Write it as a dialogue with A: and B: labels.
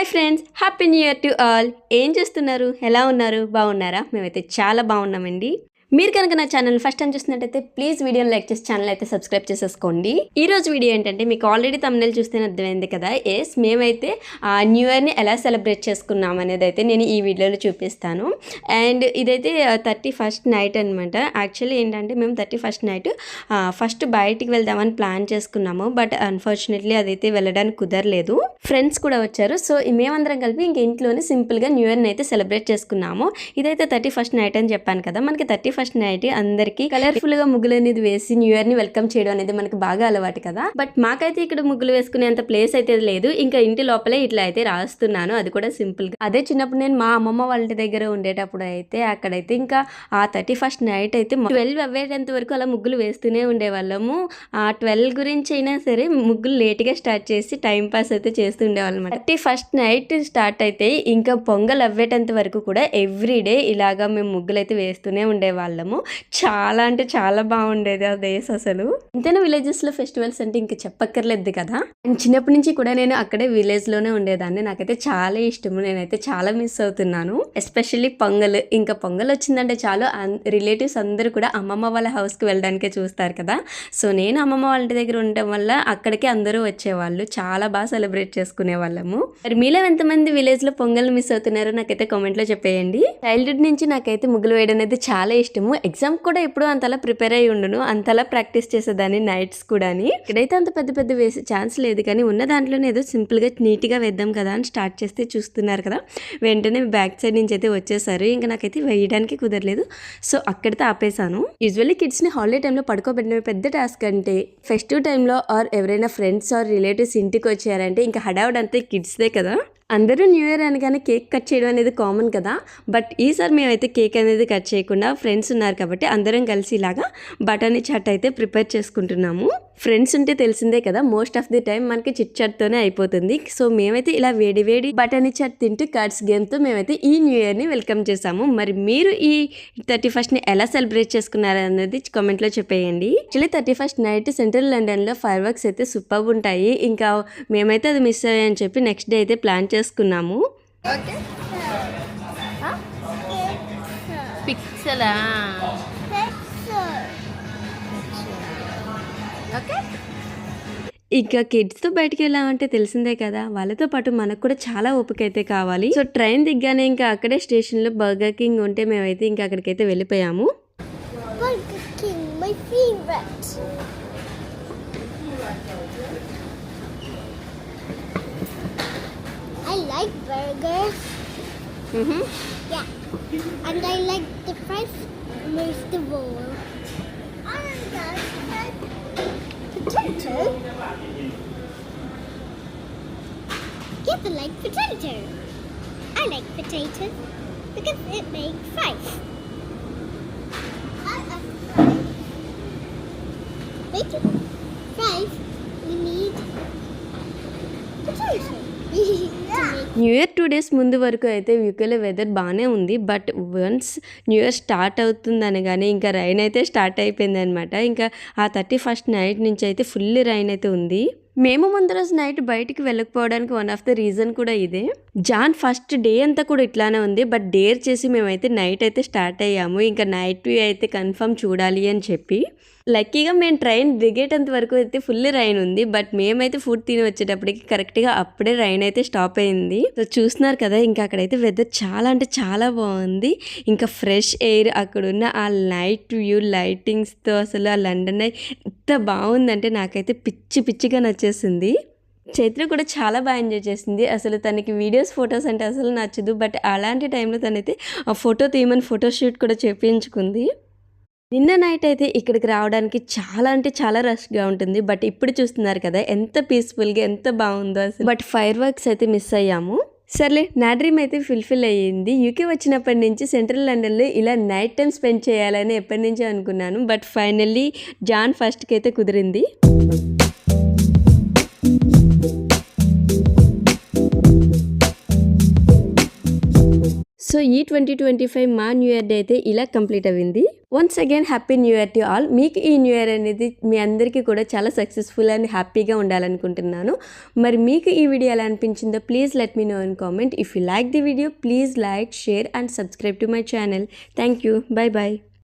A: Hi friends, happy new year to all. ఏం చేస్తున్నారు? ఎలా ఉన్నారు? బాగున్నారా? మేమైతే చాలా బాగున్నామండి. మీరు కనుక నా ఛానల్ ఫస్ట్ టైం చూస్తున్నట్టయితే ప్లీజ్ వీడియోని లైక్ చేసి ఛానల్ అయితే సబ్స్క్రైబ్ చేసేసుకోండి. ఈ రోజు వీడియో ఏంటంటే మీకు ఆల్రెడీ తమ్మునేల్ చూస్తే అర్థమైంది కదా. మేమైతే న్యూ ఇయర్ని ఎలా సెలబ్రేట్ చేసుకున్నాం అనేది అయితే నేను ఈ వీడియోలో చూపిస్తాను. అండ్ ఇదైతే 31st నైట్ అనమాట. యాక్చువల్లీ ఏంటంటే మేము 31st నైట్ ఫస్ట్ బయటికి వెళ్దామని ప్లాన్ చేసుకున్నాము. బట్ అన్ఫార్చునేట్లీ అదైతే వెళ్ళడానికి కుదరలేదు. ఫ్రెండ్స్ కూడా వచ్చారు. సో మేమందరం కలిపి ఇంక ఇంట్లోనే సింపుల్గా న్యూ ఇయర్ని అయితే సెలబ్రేట్ చేసుకున్నాము. ఇదైతే 31st నైట్ అని చెప్పాను కదా. మనకి 31st నైట్ అందరికి కలర్ఫుల్ గా ముగ్గులు అనేది వేసి న్యూ ఇయర్ ని వెల్కమ్ చేయడం అనేది మనకి బాగా అలవాటు కదా. బట్ మాకైతే ఇక్కడ ముగ్గులు వేసుకునేంత ప్లేస్ అయితే లేదు. ఇంకా ఇంటి లోపలే ఇట్లా అయితే రాస్తున్నాను, అది కూడా సింపుల్ గా. అదే చిన్నప్పుడు నేను మా అమ్మమ్మ వాళ్ళ దగ్గర ఉండేటప్పుడు అయితే అక్కడైతే ఇంకా ఆ 31st నైట్ అయితే 12 అవ్వేంత వరకు అలా ముగ్గులు వేస్తూనే ఉండేవాళ్ళము. ఆ 12 గురించి అయినా సరే ముగ్గులు లేట్ గా స్టార్ట్ చేసి టైం పాస్ అయితే చేస్తూ ఉండేవాళ్ళం. 31st నైట్ స్టార్ట్ అయితే ఇంకా పొంగల్ అవ్వేటంత వరకు కూడా ఎవ్రీడే ఇలాగా మేము ముగ్గులు అయితే వేస్తూనే ఉండేవాళ్ళము. చాలా అంటే చాలా బాగుండేది ఆ డేస్ అసలు. ఇంతేనా విలేజెస్ లో ఫెస్టివల్స్ అంటే ఇంకా చెప్పక్కర్లేదు కదా. అండ్ చిన్నప్పటి నుంచి కూడా నేను అక్కడే విలేజ్ లోనే ఉండేదాన్ని. నాకైతే చాలా ఇష్టము. నేనైతే చాలా మిస్ అవుతున్నాను, ఎస్పెషల్లీ పొంగల్. ఇంకా పొంగల్ వచ్చిందంటే చాలు రిలేటివ్స్ అందరూ కూడా అమ్మమ్మ వాళ్ళ హౌస్ కి వెళ్ళడానికే చూస్తారు కదా. సో నేను అమ్మమ్మ వాళ్ళ దగ్గర ఉండటం వల్ల అక్కడికి అందరూ వచ్చేవాళ్ళు. చాలా బాగా సెలబ్రేట్ చేసుకునే వాళ్ళము. మరి మీలో ఎంతమంది విలేజ్ లో పొంగల్ మిస్ అవుతున్నారో నాకైతే కామెంట్ లో చెప్పేయండి. చైల్డ్హుడ్ నుంచి నాకైతే ముగ్గులు వేయడం అనేది చాలా ఇష్టము. ఎగ్జామ్ కూడా ఎప్పుడు అంతలా ప్రిపేర్ అయ్యి ఉండును, అంతలా ప్రాక్టీస్ చేసేదాన్ని నైట్స్ కూడా. ఇక్కడైతే అంత పెద్ద పెద్ద వేసే ఛాన్స్ లేదు, కానీ ఉన్న దాంట్లోనే ఏదో సింపుల్ గా నీట్ గా వేద్దాం కదా అని స్టార్ట్ చేస్తే చూస్తున్నారు కదా, వెంటనే బ్యాక్ సైడ్ నుంచి అయితే వచ్చేసారు. ఇంకా నాకైతే వేయడానికి కుదరలేదు. సో అక్కడితో ఆపేసాను. యూజువల్లీ కిడ్స్ ని హాలిడే టైంలో పడుకోబెట్టిన పెద్ద టాస్క్ అంటే ఫెస్టివ్ టైంలో ఆర్ ఎవరైనా ఫ్రెండ్స్ ఆర్ రిలేటివ్స్ ఇంటికి వచ్చారంటే ఇంకా హడావుడంతా కిడ్స్దే కదా. అందరూ న్యూ ఇయర్ అనగానే కేక్ కట్ చేయడం అనేది కామన్ కదా. బట్ ఈసారి మేమైతే కేక్ అనేది కట్ చేయకుండా ఫ్రెండ్స్ ఉన్నారు కాబట్టి అందరం కలిసి ఇలాగా బఠానీ చాట్ అయితే ప్రిపేర్ చేసుకుంటున్నాము. ఫ్రెండ్స్ ఉంటే తెలిసిందే కదా, మోస్ట్ ఆఫ్ ది టైం మనకి చిట్ చాట్ తోనే అయిపోతుంది. సో మేమైతే ఇలా వేడి వేడి బఠానీ చాట్ తింటూ కార్డ్స్ గేమ్ తో మేమైతే ఈ న్యూ ఇయర్ ని వెల్కమ్ చేసాము. మరి మీరు ఈ 31st ని ఎలా సెలబ్రేట్ చేసుకున్నారు అనేది కామెంట్ లో చెప్పేయండి. Actually 31st night central London లో ఫైర్ వర్క్స్ అయితే సూపర్ ఉంటాయి. ఇంకా మేమైతే అది మిస్ అయ్యాయని చెప్పి నెక్స్ట్ డే అయితే ప్లాన్ చేసుకున్నాము. ఇంకా కిడ్స్తో బయటికి వెళ్ళామంటే తెలిసిందే కదా, వాళ్ళతో పాటు మనకు కూడా చాలా ఓపిక అయితే కావాలి. సో ట్రైన్ దిగ్గానే ఇంకా అక్కడే స్టేషన్లో బర్గర్ కింగ్ ఉంటే మేమైతే ఇంకా అక్కడికైతే వెళ్ళిపోయాము.
B: I like burgers. Yeah. And I like the fries most of all. I like potato. Yes, I like potato. I like potatoes because it makes fries. I like fries. Making fries, we need potato.
A: New year 2 days ముందు వరకు అయితే యూకేలో weather బాగానే ఉంది. But once new year start అవుతుంది అనగానే ఇంకా rain అయితే స్టార్ట్ అయిపోయింది అనమాట. ఇంకా ఆ 31st నైట్ నుంచి అయితే ఫుల్ రైన్ అయితే ఉంది. మేము ముందు రోజు నైట్ బయటికి వెళ్ళకపోవడానికి వన్ ఆఫ్ ద రీజన్ కూడా ఇదే. జాన్ ఫస్ట్ డే అంతా కూడా ఇట్లానే ఉంది. బట్ డేర్ చేసి మేమైతే నైట్ అయితే స్టార్ట్ అయ్యాము. ఇంకా నైట్ వ్యూ అయితే కన్ఫర్మ్ చూడాలి అని చెప్పి. లక్కీగా మేము ట్రైన్ దిగేటంత వరకు అయితే ఫుల్ రైన్ ఉంది. బట్ మేమైతే ఫుడ్ తిని వచ్చేటప్పటికి కరెక్ట్గా అప్పుడే రైన్ అయితే స్టాప్ అయింది. సో చూస్తున్నారు కదా, ఇంకా అక్కడైతే వెదర్ చాలా అంటే చాలా బాగుంది. ఇంకా ఫ్రెష్ ఎయిర్, అక్కడున్న ఆ నైట్ వ్యూ లైటింగ్స్తో అసలు ఆ లండన్ ఎంత బాగుందంటే నాకైతే పిచ్చి పిచ్చిగా నచ్చేసింది. చైత్ర కూడా చాలా బాగా ఎంజాయ్ చేసింది. అసలు తనకి వీడియోస్ ఫొటోస్ అంటే అసలు నచ్చదు. బట్ అలాంటి టైంలో తనైతే ఆ ఫోటో తీయమని ఫోటోషూట్ కూడా చేయించుకుంది. నిన్న నైట్ అయితే ఇక్కడికి రావడానికి చాలా అంటే చాలా రష్గా ఉంటుంది. బట్ ఇప్పుడు చూస్తున్నారు కదా ఎంత పీస్ఫుల్గా ఎంత బాగుందో అసలు. బట్ ఫైర్ వర్క్స్ అయితే మిస్ అయ్యాము. సర్లే, నా డ్రీమ్ అయితే ఫుల్ఫిల్ అయ్యింది. యూకే వచ్చినప్పటి నుంచి సెంట్రల్ లండన్లో ఇలా నైట్ టైం స్పెండ్ చేయాలని ఎప్పటి నుంచో అనుకున్నాను. బట్ ఫైనల్లీ జాన్ ఫస్ట్కి అయితే కుదిరింది. సో ఈ 2025 మా న్యూ ఇయర్ డే అయితే ఇలా కంప్లీట్ అయింది. Once again happy new year to all. మీకు ఈ న్యూ ఇయర్ అనేది మీ అందరికీ కూడా చాలా సక్సెస్ఫుల్ అండ్ హ్యాపీగా ఉండాలనుకుంటున్నాను. మరి మీకు ఈ వీడియో ఎలా అనిపించిందో please let me know in comment. If you like the video please like, share and subscribe to my channel. Thank you. Bye bye.